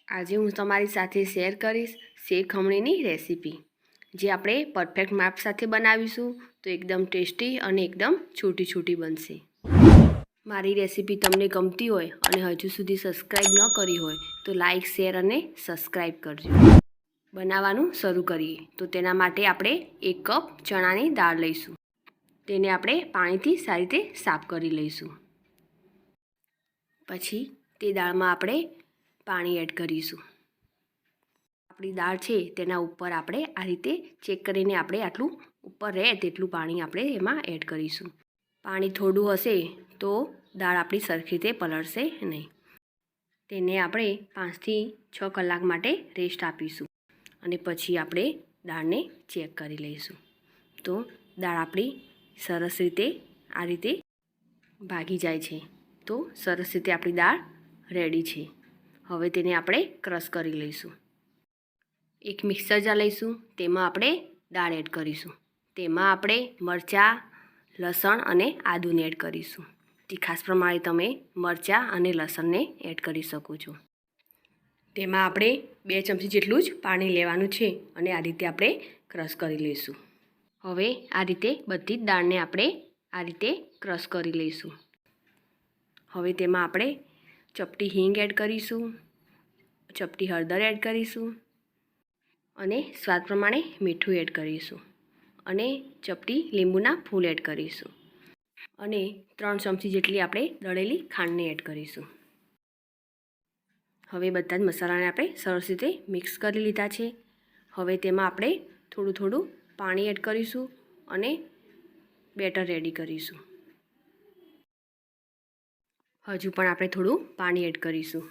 આજે હું તમારી સાથે શેર કરીશ સેવ ખમણીની રેસીપી, જે આપણે પરફેક્ટ માપ સાથે બનાવીશું તો એકદમ ટેસ્ટી અને એકદમ છૂટી છૂટી બનશે. મારી રેસીપી તમને ગમતી હોય અને હજુ સુધી સબસ્ક્રાઈબ ન કરી હોય તો લાઈક, શેર અને સબસ્ક્રાઈબ કરજો. બનાવવાનું શરૂ કરીએ તો તેના માટે આપણે 1 કપ ચણાની દાળ લઈશું. તેને આપણે પાણીથી સારી રીતે સાફ કરી લઈશું. પછી તે દાળમાં આપણે પાણી એડ કરીશું. આપણી દાળ છે તેના ઉપર આપણે આ રીતે ચેક કરીને આપણે આટલું ઉપર રહે તેટલું પાણી આપણે એમાં એડ કરીશું. પાણી થોડું હશે તો દાળ આપણી સરખી રીતે પલળશે નહીં. તેને આપણે 5 થી 6 કલાક માટે રેસ્ટ આપીશું અને પછી આપણે દાળને ચેક કરી લઈશું. તો દાળ આપણી સરસ રીતે આ રીતે ભાગી જાય છે. તો સરસ રીતે આપણી દાળ રેડી છે. હવે તેને આપણે ક્રશ કરી લઈશું. એક મિક્સર જાર લઈશું. તેમાં આપણે દાળ એડ કરીશું. તેમાં આપણે મરચાં, લસણ અને આદુને એડ કરીશું. તીખાશ પ્રમાણે તમે મરચાં અને લસણને એડ કરી શકો છો. તેમાં આપણે 2 ચમચી જેટલું જ પાણી લેવાનું છે અને આ રીતે આપણે ક્રશ કરી લઈશું. હવે આ રીતે બધી જ દાળને આપણે આ રીતે ક્રશ કરી લઈશું. હવે તેમાં આપણે ચપટી હિંગ એડ કરીશું, ચપટી હળદર એડ કરીશું અને સ્વાદ પ્રમાણે મીઠું એડ કરીશું અને ચપટી લીંબુના ફૂલ એડ કરીશું અને 3 ચમચી જેટલી આપણે દળેલી ખાંડને એડ કરીશું. હવે બધા જ મસાલાને આપણે સરસ રીતે મિક્સ કરી લીધા છે. હવે તેમાં આપણે થોડું થોડું પાણી એડ કરીશું અને બેટર રેડી કરીશું. હજુ પણ આપણે થોડું પાણી એડ કરીશું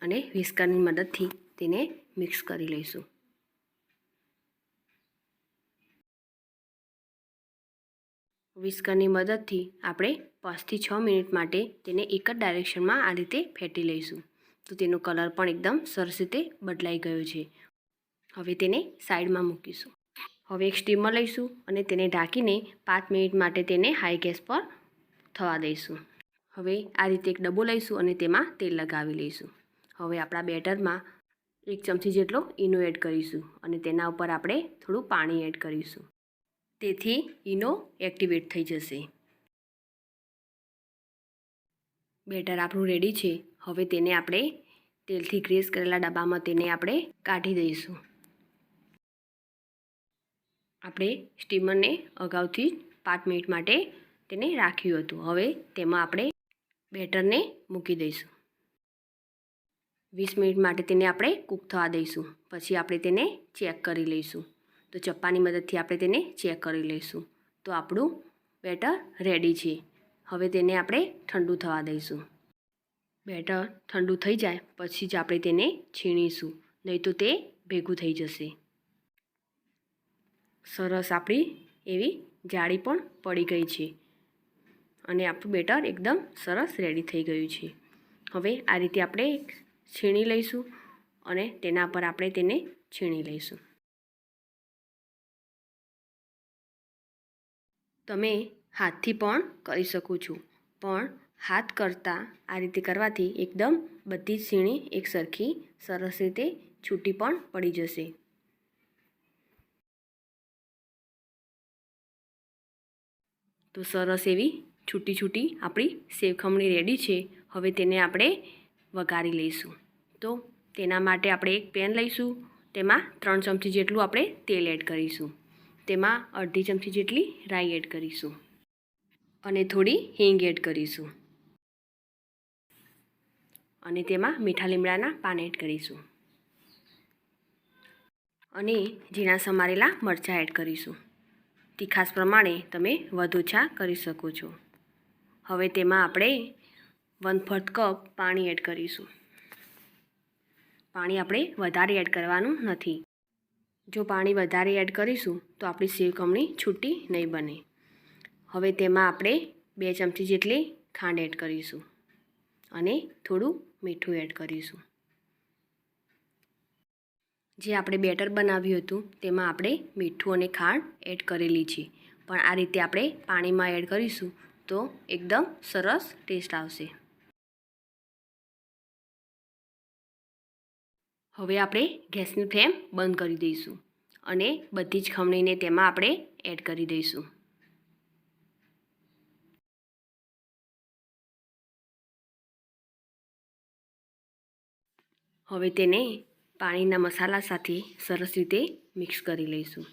અને વિસ્કરની મદદથી તેને મિક્સ કરી લઈશું. વિસ્કરની મદદથી આપણે 5 થી 6 મિનિટ માટે તેને એક જ ડાયરેક્શનમાં આ રીતે ફેટી લઈશું. તો તેનો કલર પણ એકદમ સરસ રીતે બદલાઈ ગયો છે. હવે તેને સાઈડમાં મૂકીશું. હવે એક સ્ટીમર લઈશું અને તેને ઢાંકીને 5 મિનિટ માટે તેને હાઈ ગેસ પર થવા દઈશું. હવે આ રીતે એક ડબ્બો લઈશું અને તેમાં તેલ લગાવી લઈશું. હવે આપણા બેટરમાં 1 ચમચી જેટલો ઈનો એડ કરીશું અને તેના ઉપર આપણે થોડું પાણી એડ કરીશું. તેથી ઈનો એક્ટિવેટ થઈ જશે. બેટર આપણું રેડી છે. હવે તેને આપણે તેલથી ગ્રીસ કરેલા ડબ્બામાં તેને આપણે કાઢી દઈશું. આપણે સ્ટીમરને અગાઉથી 5 મિનિટ માટે તેને રાખ્યું હતું. હવે તેમાં આપણે બેટરને મૂકી દઈશું. 20 મિનિટ માટે તેને આપણે કૂક થવા દઈશું. પછી આપણે તેને ચેક કરી લઈશું. તો ચપ્પાની મદદથી આપણે તેને ચેક કરી લઈશું. તો આપણું બેટર રેડી છે. હવે તેને આપણે ઠંડુ થવા દઈશું. બેટર ઠંડુ થઈ જાય પછી જ આપણે તેને છીણીશું, નહીં તો તે ભેગું થઈ જશે. સરસ આપણી એવી જાળી પણ પડી ગઈ છે અને આપણું બેટર એકદમ સરસ રેડી થઈ ગયું છે. હવે આ રીતે આપણે છીણી લઈશું અને તેના પર આપણે તેને છીણી લઈશું. તમે હાથથી પણ કરી શકો છો, પણ હાથ કરતાં આ રીતે કરવાથી એકદમ બધી જ છીણી એક સરખી સરસ રીતે છૂટી પણ પડી જશે. તો સરસ એવી છૂટી છૂટી આપણી સેવ ખમણી રેડી છે. હવે તેને આપણે વઘારી લઈશું. તો તેના માટે આપણે એક પેન લઈશું. તેમાં 3 ચમચી જેટલું આપણે તેલ એડ કરીશું. તેમાં અડધી ચમચી જેટલી રાઈ એડ કરીશું અને થોડી હિંગ એડ કરીશું અને તેમાં મીઠા લીમડાના પાન એડ કરીશું અને ઝીણા સમારેલા મરચાં એડ કરીશું. તીખાશ પ્રમાણે તમે વધુ ઓછા કરી શકો છો. હવે તેમાં આપણે 1/4 કપ પાણી એડ કરીશું. પાણી આપણે વધારે એડ કરવાનું નથી. જો પાણી વધારે એડ કરીશું તો આપણી સેવ ખમણી છૂટી નહીં બને. હવે તેમાં આપણે 2 ચમચી જેટલી ખાંડ એડ કરીશું અને થોડું મીઠું એડ કરીશું. જે આપણે બેટર બનાવ્યું હતું તેમાં આપણે મીઠું અને ખાંડ એડ કરેલી છે, પણ આ રીતે આપણે પાણીમાં એડ કરીશું તો એકદમ સરસ ટેસ્ટ આવશે. હવે આપણે ગેસની ફ્લેમ બંધ કરી દઈશું અને બધી જ ખમણીને તેમાં આપણે એડ કરી દઈશું. હવે તેને પાણીના મસાલા સાથે સરસ રીતે મિક્સ કરી લઈશું.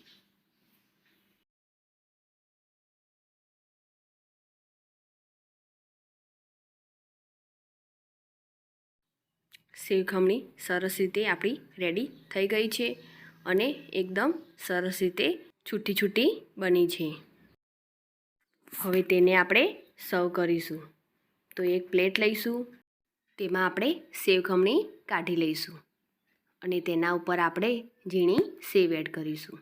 સેવ ખમણી સરસ રીતે આપણી રેડી થઈ ગઈ છે અને એકદમ સરસ રીતે છૂટી છૂટી બની છે. હવે તેને આપણે સર્વ કરીશું. તો એક પ્લેટ લઈશું, તેમાં આપણે સેવ ખમણી કાઢી લઈશું અને તેના ઉપર આપણે ઝીણી સેવ એડ કરીશું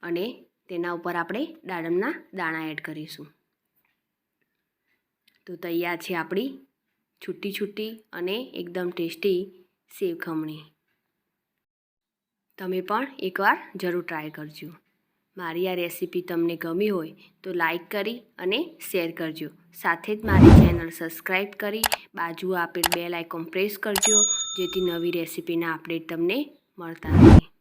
અને તેના ઉપર આપણે દાડમના દાણા એડ કરીશું. તો તૈયાર છે આપણી છૂટી છૂટી અને એકદમ ટેસ્ટી સેવ ખમણી. તમે પણ એકવાર જરૂર ટ્રાય કરજો. મારી આ રેસીપી તમને ગમી હોય તો લાઈક કરી અને શેર કરજો. સાથે જ મારી ચેનલ સબસ્ક્રાઈબ કરી બાજુ આપેલ બેલ આઇકોન પ્રેસ કરજો, જેથી નવી રેસીપીના અપડેટ તમને મળતા રહે.